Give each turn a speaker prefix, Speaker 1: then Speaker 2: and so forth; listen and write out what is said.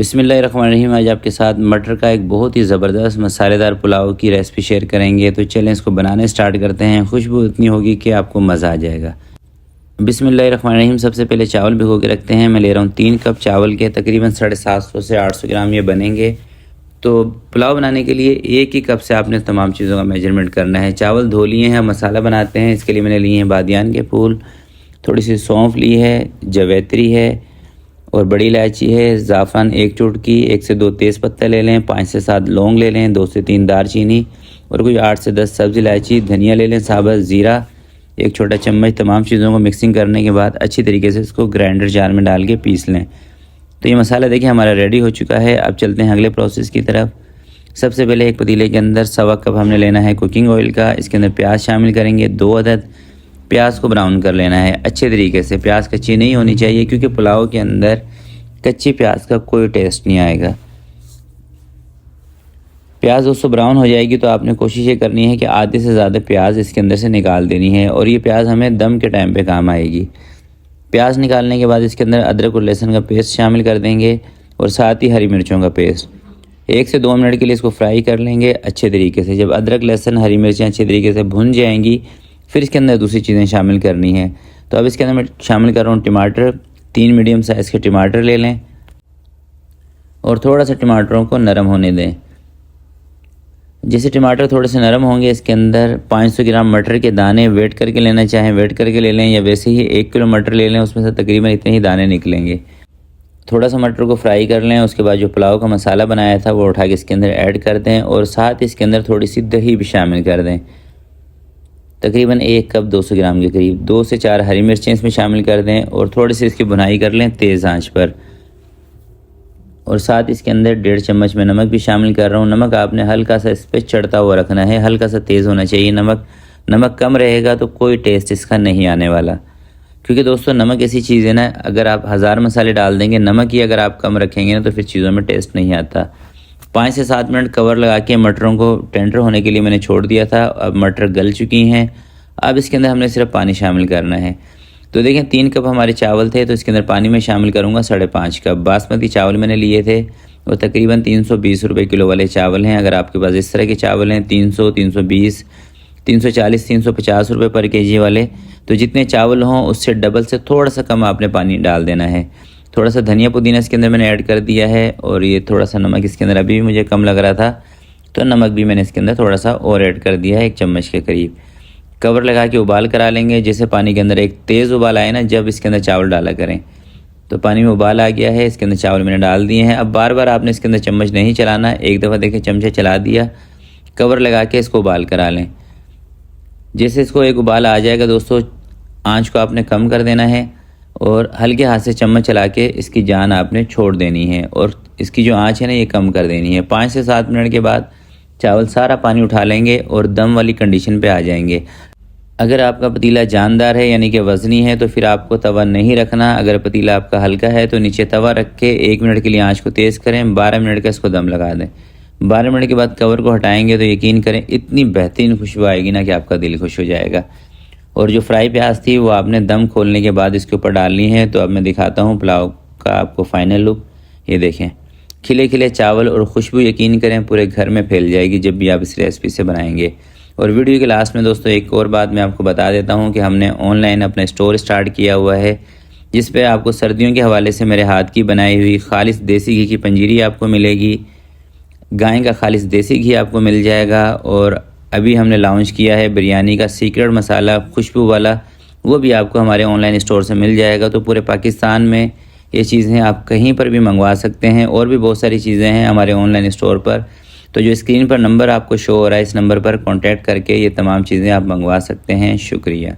Speaker 1: बिस्मिल्लाहिर्रहमानिर्रहीम। आज आपके साथ मटर का एक बहुत ही ज़बरदस्त मसालेदार पुलाव की रेसिपी शेयर करेंगे। तो चलें इसको बनाने स्टार्ट करते हैं। खुशबू इतनी होगी कि आपको मज़ा आ जाएगा। बिस्मिल्लाहिर्रहमानिर्रहीम। सबसे पहले चावल भिगो के रखते हैं। मैं ले रहा हूँ 3 कप चावल के, तकरीबन 750 से 800 ग्राम ये बनेंगे। तो पुलाव बनाने के लिए 1 ही कप से आपने तमाम चीज़ों का मेजरमेंट करना है। चावल धो लिए हैं, मसाला बनाते हैं। इसके लिए मैंने लिए हैं बादियान के फूल, थोड़ी सी सौंफ ली है, जवैत्री है और बड़ी इलायची है, ज़ाफ़रान 1 चुटकी, 1 से 2 तेज़ पत्ता ले लें, 5 से 7 लौंग ले लें, 2 से 3 दालचीनी और कोई 8 से 10 सब्ज़ इलायची, धनिया ले लें, साबुत ज़ीरा 1 छोटा चम्मच। तमाम चीज़ों को मिक्सिंग करने के बाद अच्छी तरीके से इसको ग्राइंडर जार में डाल के पीस लें। तो ये मसाला देखिए हमारा रेडी हो चुका है। अब चलते हैं अगले प्रोसेस की तरफ। सबसे पहले एक पतीले के अंदर 1.25 कप हमने लेना है कुकिंग ऑयल का। इसके अंदर प्याज शामिल करेंगे, 2 अदद। प्याज को ब्राउन कर लेना है अच्छे तरीके से। प्याज कच्ची नहीं होनी चाहिए क्योंकि पुलाव के अंदर कच्ची प्याज का कोई टेस्ट नहीं आएगा। प्याज दोस्तों ब्राउन हो जाएगी तो आपने कोशिश ये करनी है कि आधे से ज़्यादा प्याज इसके अंदर से निकाल देनी है और ये प्याज हमें दम के टाइम पे काम आएगी। प्याज निकालने के बाद इसके अंदर अदरक और लहसुन का पेस्ट शामिल कर देंगे और साथ ही हरी मिर्चों का पेस्ट। 1 से 2 मिनट के लिए इसको फ्राई कर लेंगे अच्छे तरीके से। जब अदरक लहसुन हरी मिर्चें अच्छे तरीके से भुन जाएंगी फिर इसके अंदर दूसरी चीज़ें शामिल करनी है। तो अब इसके अंदर मैं शामिल कर रहा हूँ टमाटर। 3 मीडियम साइज़ के टमाटर ले लें और थोड़ा सा टमाटरों को नरम होने दें। जैसे टमाटर थोड़े से नरम होंगे इसके अंदर 500 ग्राम मटर के दाने वेट करके लेना चाहें वेट करके ले लें, या वैसे ही 1 किलो मटर ले लें, उसमें से तकरीबन इतने ही दाने निकलेंगे। थोड़ा सा मटर को फ्राई कर लें। उसके बाद जो पुलाव का मसाला बनाया था वो उठा के इसके अंदर ऐड कर दें और साथ इसके अंदर थोड़ी सी दही भी शामिल कर दें, तकरीबन 1 कप 200 ग्राम के करीब। 2 से 4 हरी मिर्चें इसमें शामिल कर दें और थोड़ी सी इसकी भुनाई कर लें तेज़ आंच पर। और साथ इसके अंदर 1.5 चम्मच में नमक भी शामिल कर रहा हूँ। नमक आपने हल्का सा इस पर चढ़ता हुआ रखना है, हल्का सा तेज़ होना चाहिए नमक। नमक कम रहेगा तो कोई टेस्ट इसका नहीं आने वाला, क्योंकि दोस्तों नमक ऐसी चीज़ है ना, अगर आप 1000 मसाले डाल देंगे, नमक ही अगर आप कम रखेंगे ना तो फिर चीज़ों में टेस्ट नहीं आता। 5 से 7 मिनट कवर लगा के मटरों को टेंडर होने के लिए मैंने छोड़ दिया था। अब मटर गल चुकी हैं। अब इसके अंदर हमने सिर्फ पानी शामिल करना है। तो देखें 3 कप हमारे चावल थे तो इसके अंदर पानी में शामिल करूँगा 5.5 कप। बासमती चावल मैंने लिए थे और तकरीबन 320 रुपये किलो वाले चावल हैं। अगर आपके पास इस तरह के चावल हैं 300, 320, 340, 350 रुपये पर केजी वाले, तो जितने चावल हों उससे डबल से थोड़ा सा कम आपने पानी डाल देना है। थोड़ा सा धनिया पुदीना इसके अंदर मैंने ऐड कर दिया है और ये थोड़ा सा नमक इसके अंदर अभी भी मुझे कम लग रहा था तो नमक भी मैंने इसके अंदर थोड़ा सा और ऐड कर दिया है, 1 चम्मच के करीब। कवर लगा के उबाल करा लेंगे। जैसे पानी के अंदर एक तेज़ उबाल आए ना, जब इसके अंदर चावल डाला करें। तो पानी में उबाल आ गया है, इसके अंदर चावल मैंने डाल दिए हैं। अब बार बार आपने इसके अंदर चम्मच नहीं चलाना, एक दफ़ा देखिए चमचा चला दिया, कवर लगा के इसको उबाल करा लें। जैसे इसको एक उबाल आ जाएगा दोस्तों, आँच को आपने कम कर देना है और हल्के हाथ से चम्मच चला के इसकी जान आपने छोड़ देनी है और इसकी जो आँच है ना ये कम कर देनी है। 5 से 7 मिनट के बाद चावल सारा पानी उठा लेंगे और दम वाली कंडीशन पे आ जाएंगे। अगर आपका पतीला जानदार है यानी कि वज़नी है तो फिर आपको तवा नहीं रखना। अगर पतीला आपका हल्का है तो नीचे तवा रख के 1 मिनट के लिए आँच को तेज़ करें, 12 मिनट का इसको दम लगा दें। 12 मिनट के बाद कवर को हटाएंगे तो यकीन करें इतनी बेहतरीन खुशबू आएगी ना कि आपका दिल खुश हो जाएगा। और जो फ्राई प्याज थी वो आपने दम खोलने के बाद इसके ऊपर डालनी है। तो अब मैं दिखाता हूँ पुलाव का आपको फाइनल लुक। ये देखें खिले खिले चावल और खुशबू यकीन करें पूरे घर में फैल जाएगी जब भी आप इस रेसिपी से बनाएंगे। और वीडियो के लास्ट में दोस्तों एक और बात मैं आपको बता देता हूँ कि हमने ऑनलाइन अपना स्टोर स्टार्ट किया हुआ है, जिस पे आपको सर्दियों के हवाले से मेरे हाथ की बनाई हुई खालिस देसी घी की पंजीरी आपको मिलेगी, गाय का खालिस देसी घी आपको मिल जाएगा। और अभी हमने लॉन्च किया है बिरयानी का सीक्रेट मसाला खुशबू वाला, वो भी आपको हमारे ऑनलाइन स्टोर से मिल जाएगा। तो पूरे पाकिस्तान में ये चीज़ें आप कहीं पर भी मंगवा सकते हैं और भी बहुत सारी चीज़ें हैं हमारे ऑनलाइन स्टोर पर। तो जो स्क्रीन पर नंबर आपको शो हो रहा है इस नंबर पर कॉन्टैक्ट करके ये तमाम चीज़ें आप मंगवा सकते हैं। शुक्रिया।